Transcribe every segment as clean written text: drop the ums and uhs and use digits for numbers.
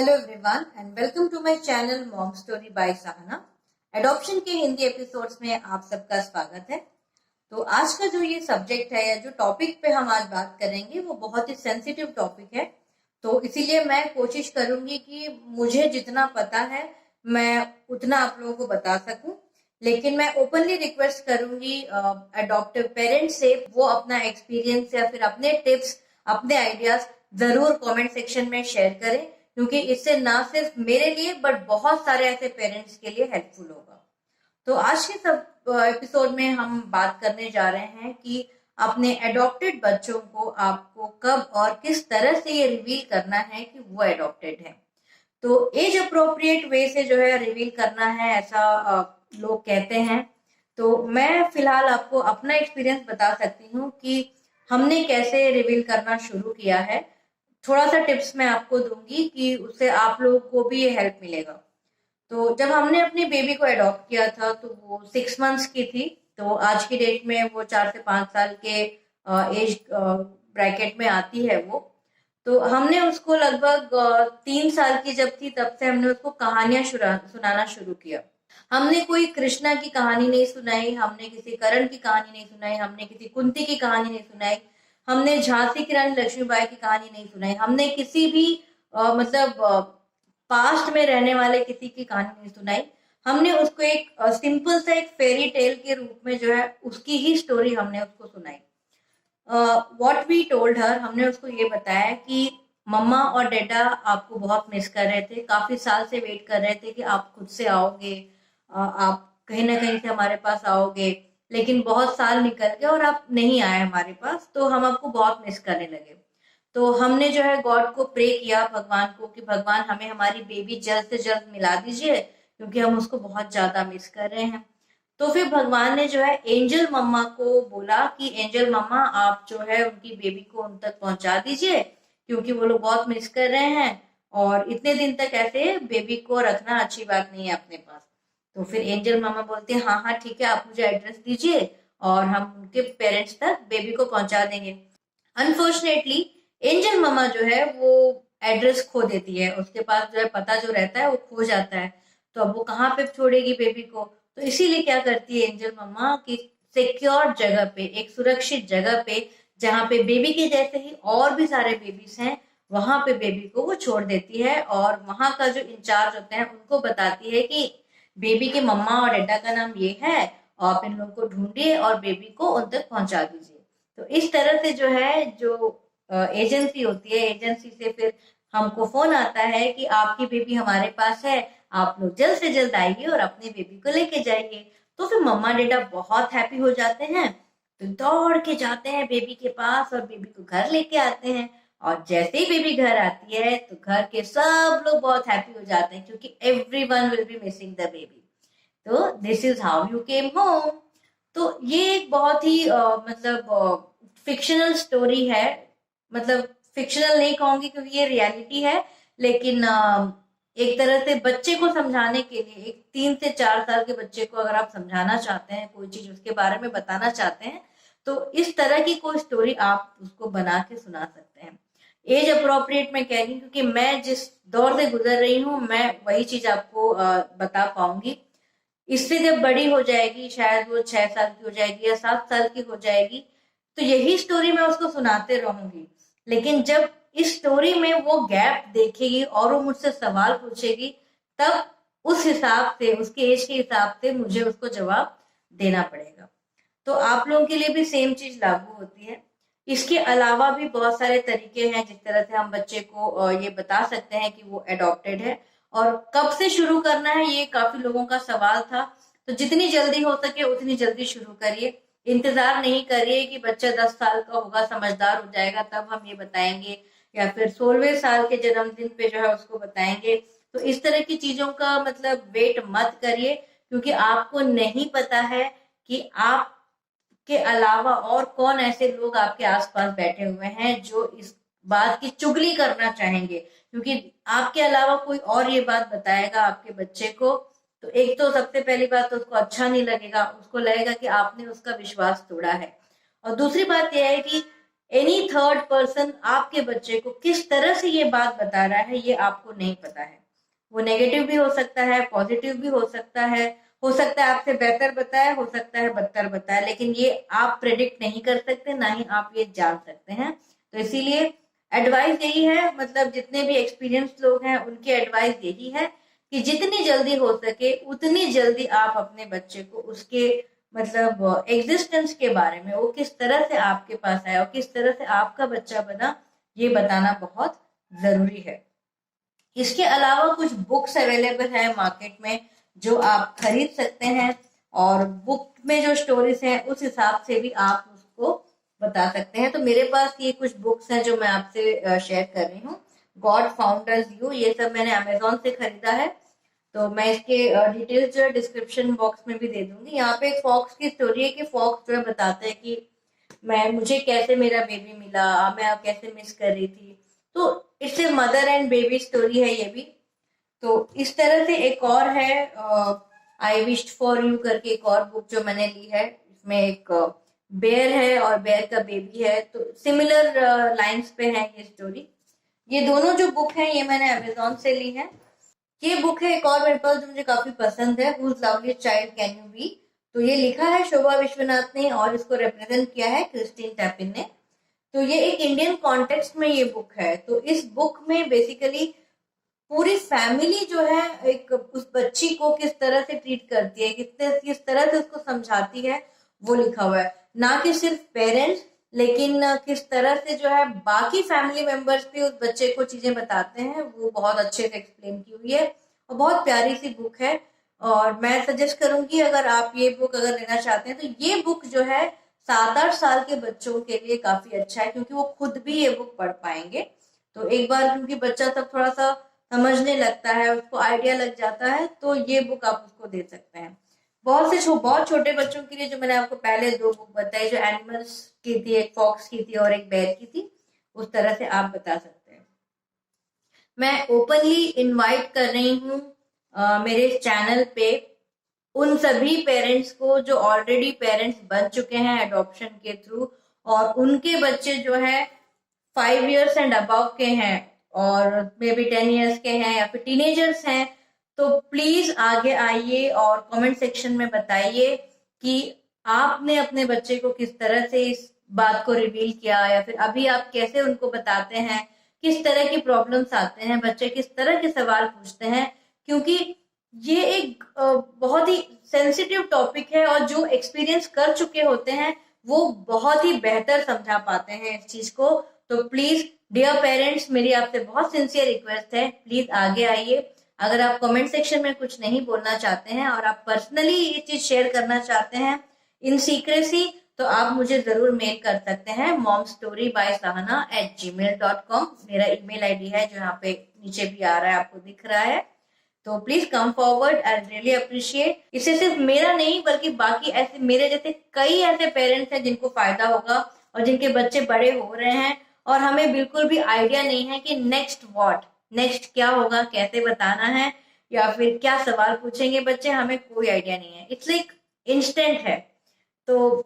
Hello everyone and welcome to my channel mom story by Sahana. Adoption के Hindi episodes में आप सबका स्वागत है। तो आज का जो ये सब्जेक्ट है या जो टॉपिक पे हम आज बात करेंगे वो बहुत ही सेंसिटिव टॉपिक है। तो इसीलिए मैं कोशिश करूंगी कि मुझे जितना पता है मैं उतना आप लोगों को बता सकूं, लेकिन मैं ओपनली रिक्वेस्ट करूंगी अडॉप्टिव पेरेंट्स से वो अपना एक्सपीरियंस या फिर अपने टिप्स, अपने आइडियाज जरूर कमेंट सेक्शन में शेयर करें, क्योंकि इससे ना सिर्फ मेरे लिए बट बहुत सारे ऐसे पेरेंट्स के लिए हेल्पफुल होगा। तो आज के सब एपिसोड में हम बात करने जा रहे हैं कि अपने एडॉप्टेड बच्चों को आपको कब और किस तरह से ये रिवील करना है कि वो एडॉप्टेड है। तो एज अप्रोप्रिएट वे से जो है रिवील करना है, ऐसा लोग कहते हैं। तो मैं फिलहाल आपको अपना एक्सपीरियंस बता सकती हूँ कि हमने कैसे रिवील करना शुरू किया है। थोड़ा सा टिप्स मैं आपको दूंगी कि उससे आप लोगों को भी ये हेल्प मिलेगा। तो जब हमने अपनी बेबी को अडॉप्ट किया था तो वो 6 मंथ्स की थी। तो आज की डेट में वो 4 से 5 साल के एज ब्रैकेट में आती है वो। तो हमने उसको लगभग 3 साल की जब थी तब से हमने उसको कहानियां सुनाना शुरू किया। हमने कोई कृष्णा की कहानी नहीं सुनाई, हमने किसी करण की कहानी नहीं सुनाई, हमने किसी कुंती की कहानी नहीं सुनाई, हमने झांसी की रानी लक्ष्मीबाई की कहानी नहीं सुनाई, हमने किसी भी पास्ट में रहने वाले किसी की कहानी नहीं सुनाई। हमने उसको एक सिंपल सा एक फेरी टेल के रूप में जो है उसकी ही स्टोरी हमने उसको सुनाई। व्हाट वी टोल्ड हर, हमने उसको ये बताया कि मम्मा और डैडा आपको बहुत मिस कर रहे थे, काफी साल से वेट कर रहे थे कि आप खुद से आओगे, आप कहीं ना कहीं से हमारे पास आओगे, लेकिन बहुत साल निकल गए और आप नहीं आए हमारे पास, तो हम आपको बहुत मिस करने लगे। तो हमने जो है गॉड को प्रे किया, भगवान को, कि भगवान हमें हमारी बेबी जल्द से जल्द मिला दीजिए, क्योंकि हम उसको बहुत ज्यादा मिस कर रहे हैं। तो फिर भगवान ने जो है एंजल मम्मा को बोला कि एंजल मम्मा आप जो है उनकी बेबी को उन तक पहुंचा दीजिए, क्योंकि वो लोग बहुत मिस कर रहे हैं और इतने दिन तक ऐसे बेबी को रखना अच्छी बात नहीं है अपने पास। तो फिर एंजल मामा बोलते हैं हाँ हाँ ठीक है, आप मुझे एड्रेस दीजिए और हम उनके पेरेंट्स तक बेबी को पहुंचा देंगे। अनफॉर्चुनेटली एंजल मामा जो है वो एड्रेस खो देती है, उसके पास जो है पता जो रहता है वो खो जाता है। तो अब वो कहाँ पे छोड़ेगी बेबी को? तो इसीलिए क्या करती है एंजल मामा कि सिक्योर जगह पे, एक सुरक्षित जगह पे, जहाँ पे बेबी के जैसे ही और भी सारे बेबीज हैं, वहां पे बेबी को वो छोड़ देती है और वहां का जो इंचार्ज होते हैं उनको बताती है कि बेबी के मम्मा और डैडा का नाम ये है, आप इन लोगों को ढूंढिए और बेबी को उन तक पहुंचा दीजिए। तो इस तरह से जो है जो एजेंसी होती है, एजेंसी से फिर हमको फोन आता है कि आपकी बेबी हमारे पास है, आप लोग जल्द से जल्द आइए और अपनी बेबी को लेके जाइए। तो फिर मम्मा डैडा बहुत हैप्पी हो जाते हैं, तो दौड़ के जाते हैं बेबी के पास और बेबी को घर लेके आते हैं। और जैसे ही बेबी घर आती है तो घर के सब लोग बहुत हैप्पी हो जाते हैं, क्योंकि everyone will be missing the baby. तो this is how you came home. तो ये एक बहुत ही मतलब फिक्शनल स्टोरी है। मतलब फिक्शनल नहीं कहूंगी क्योंकि ये रियलिटी है, लेकिन एक तरह से बच्चे को समझाने के लिए, एक 3 से 4 साल के बच्चे को अगर आप समझाना चाहते हैं, कोई चीज उसके बारे में बताना चाहते हैं, तो इस तरह की कोई स्टोरी आप उसको बना के सुना सकते हैं। एज अप्रोप्रिएट मैं कह रही हूँ क्योंकि मैं जिस दौर से गुजर रही हूँ मैं वही चीज आपको बता पाऊंगी। इससे जब बड़ी हो जाएगी, शायद वो 6 साल की हो जाएगी या 7 साल की हो जाएगी, तो यही स्टोरी मैं उसको सुनाते रहूंगी। लेकिन जब इस स्टोरी में वो गैप देखेगी और वो मुझसे सवाल पूछेगी, तब उस हिसाब से, उसके एज के हिसाब से मुझे उसको जवाब देना पड़ेगा। तो आप लोगों के लिए भी सेम चीज लागू होती है। इसके अलावा भी बहुत सारे तरीके हैं जिस तरह से हम बच्चे को ये बता सकते हैं कि वो एडॉप्टेड है। और कब से शुरू करना है ये काफी लोगों का सवाल था। तो जितनी जल्दी हो सके उतनी जल्दी शुरू करिए। इंतजार नहीं करिए कि बच्चा 10 साल का होगा, समझदार हो जाएगा तब हम ये बताएंगे, या फिर 16वें साल के जन्मदिन पे जो है उसको बताएंगे। तो इस तरह की चीजों का मतलब वेट मत करिए, क्योंकि आपको नहीं पता है कि आप के अलावा और कौन ऐसे लोग आपके आसपास बैठे हुए हैं जो इस बात की चुगली करना चाहेंगे। क्योंकि आपके अलावा कोई और ये बात बताएगा आपके बच्चे को, तो एक तो सबसे पहली बात तो उसको अच्छा नहीं लगेगा, उसको लगेगा कि आपने उसका विश्वास तोड़ा है। और दूसरी बात यह है कि एनी थर्ड पर्सन आपके बच्चे को किस तरह से ये बात बता रहा है, ये आपको नहीं पता है। वो नेगेटिव भी हो सकता है, पॉजिटिव भी हो सकता है आपसे बेहतर बताए, हो सकता है बदतर बताए, लेकिन ये आप प्रेडिक्ट नहीं कर सकते, ना ही आप ये जान सकते हैं। तो इसीलिए एडवाइस यही है, मतलब जितने भी एक्सपीरियंस लोग हैं उनकी एडवाइस यही है कि जितनी जल्दी हो सके उतनी जल्दी आप अपने बच्चे को उसके मतलब एग्जिस्टेंस के बारे में, वो किस तरह से आपके पास आया और किस तरह से आपका बच्चा बना, ये बताना बहुत जरूरी है। इसके अलावा कुछ बुक्स अवेलेबल है मार्केट में जो आप खरीद सकते हैं, और बुक में जो स्टोरीज हैं उस हिसाब से भी आप उसको बता सकते हैं। तो मेरे पास ये कुछ बुक्स हैं जो मैं आपसे शेयर कर रही हूँ। गॉड फाउंडर्स यू, ये सब मैंने अमेजोन से खरीदा है। तो मैं इसके डिटेल्स जो है डिस्क्रिप्शन बॉक्स में भी दे दूंगी। यहाँ पे एक फॉक्स की स्टोरी है कि फॉक्स जो है बताते हैं कि मुझे कैसे मेरा बेबी मिला, मैं कैसे मिस कर रही थी। तो it's a mother and baby story है ये भी। तो इस तरह से एक और है आई विश्ड फॉर यू करके एक और बुक जो मैंने ली है। इसमें एक बेयर है और बेयर का बेबी है, तो सिमिलर लाइंस पे है ये स्टोरी। ये दोनों जो बुक है ये मैंने अमेजोन से ली है। ये बुक है एक और मेरे पास जो मुझे काफी पसंद है, whose loveliest child can you be. तो ये लिखा है शोभा विश्वनाथ ने और इसको रिप्रेजेंट किया है क्रिस्टीन टैपिन ने। तो ये एक इंडियन कॉन्टेक्स्ट में ये बुक है। तो इस बुक में बेसिकली पूरी फैमिली जो है एक उस बच्ची को किस तरह से ट्रीट करती है, किस तरह से उसको समझाती है, वो लिखा हुआ है। ना कि सिर्फ पेरेंट्स, लेकिन किस तरह से जो है बाकी फैमिली मेंबर्स भी उस बच्चे को चीजें बताते हैं, वो बहुत अच्छे से एक्सप्लेन की हुई है और बहुत प्यारी सी बुक है। और मैं सजेस्ट करूंगी अगर आप ये बुक अगर लेना चाहते हैं तो ये बुक जो है 7-8 साल के बच्चों के लिए काफी अच्छा है, क्योंकि वो खुद भी ये बुक पढ़ पाएंगे। तो एक बार क्योंकि बच्चा तब थोड़ा सा समझने लगता है, उसको आइडिया लग जाता है, तो ये बुक आप उसको दे सकते हैं। बहुत छोटे बच्चों के लिए जो मैंने आपको पहले 2 बुक बताई, जो एनिमल्स की थी, एक फॉक्स की थी और एक बेयर की थी, उस तरह से आप बता सकते हैं। मैं ओपनली इनवाइट कर रही हूँ मेरे चैनल पे उन सभी पेरेंट्स को जो ऑलरेडी पेरेंट्स बन चुके हैं एडॉप्शन के थ्रू, और उनके बच्चे जो है 5 इयर्स एंड अबव के हैं और मे बी 10 इयर्स के हैं या फिर टीनेजर्स हैं। तो प्लीज आगे आइए और कमेंट सेक्शन में बताइए कि आपने अपने बच्चे को किस तरह से इस बात को रिवील किया, या फिर अभी आप कैसे उनको बताते हैं, किस तरह की प्रॉब्लम्स आते हैं, बच्चे किस तरह के सवाल पूछते हैं। क्योंकि ये एक बहुत ही सेंसिटिव टॉपिक है और जो एक्सपीरियंस कर चुके होते हैं वो बहुत ही बेहतर समझा पाते हैं इस चीज को। तो प्लीज डियर पेरेंट्स, मेरी आपसे बहुत सिंसियर रिक्वेस्ट है, प्लीज आगे आइए। अगर आप कमेंट सेक्शन में कुछ नहीं बोलना चाहते हैं और आप पर्सनली ये चीज शेयर करना चाहते हैं इन सीक्रेसी, तो आप मुझे जरूर मेल कर सकते हैं momstorybySahana@gmail.com। मेरा ईमेल आईडी है जो यहाँ पे नीचे भी आ रहा है, आपको दिख रहा है। तो please come forward, I really appreciate. इससे सिर्फ मेरा नहीं बल्कि बाकी ऐसे मेरे जैसे कई ऐसे पेरेंट्स हैं जिनको फायदा होगा और जिनके बच्चे बड़े हो रहे हैं और हमें बिल्कुल भी आइडिया नहीं है कि नेक्स्ट क्या होगा, कैसे बताना है, या फिर क्या सवाल पूछेंगे बच्चे, हमें कोई आइडिया नहीं है। इट्स लाइक इंस्टेंट है, तो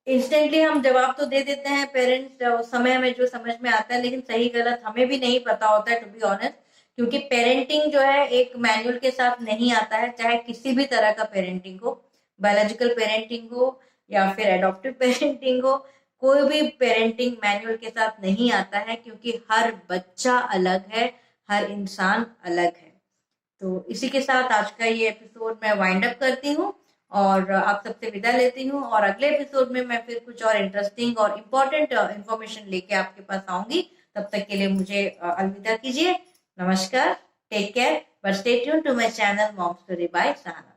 इंस्टेंटली हम जवाब तो दे देते हैं पेरेंट्स उस समय में जो समझ में आता है, लेकिन सही गलत हमें भी नहीं पता होता है, टू बी ऑनेस्ट। क्योंकि पेरेंटिंग जो है एक मैनुअल के साथ नहीं आता है, चाहे किसी भी तरह का पेरेंटिंग हो, बायोलॉजिकल पेरेंटिंग हो या फिर एडॉप्टिव पेरेंटिंग हो, कोई भी पेरेंटिंग मैनुअल के साथ नहीं आता है, क्योंकि हर बच्चा अलग है, हर इंसान अलग है। तो इसी के साथ आज का ये एपिसोड मैं वाइंड अप करती हूँ और आप सबसे विदा लेती हूँ, और अगले एपिसोड में मैं फिर कुछ और इंटरेस्टिंग और इम्पोर्टेंट इंफॉर्मेशन लेके आपके पास आऊंगी। तब तक के लिए मुझे अलविदा कीजिए। नमस्कार, take care, but stay tune to my channel mom story by Sahana.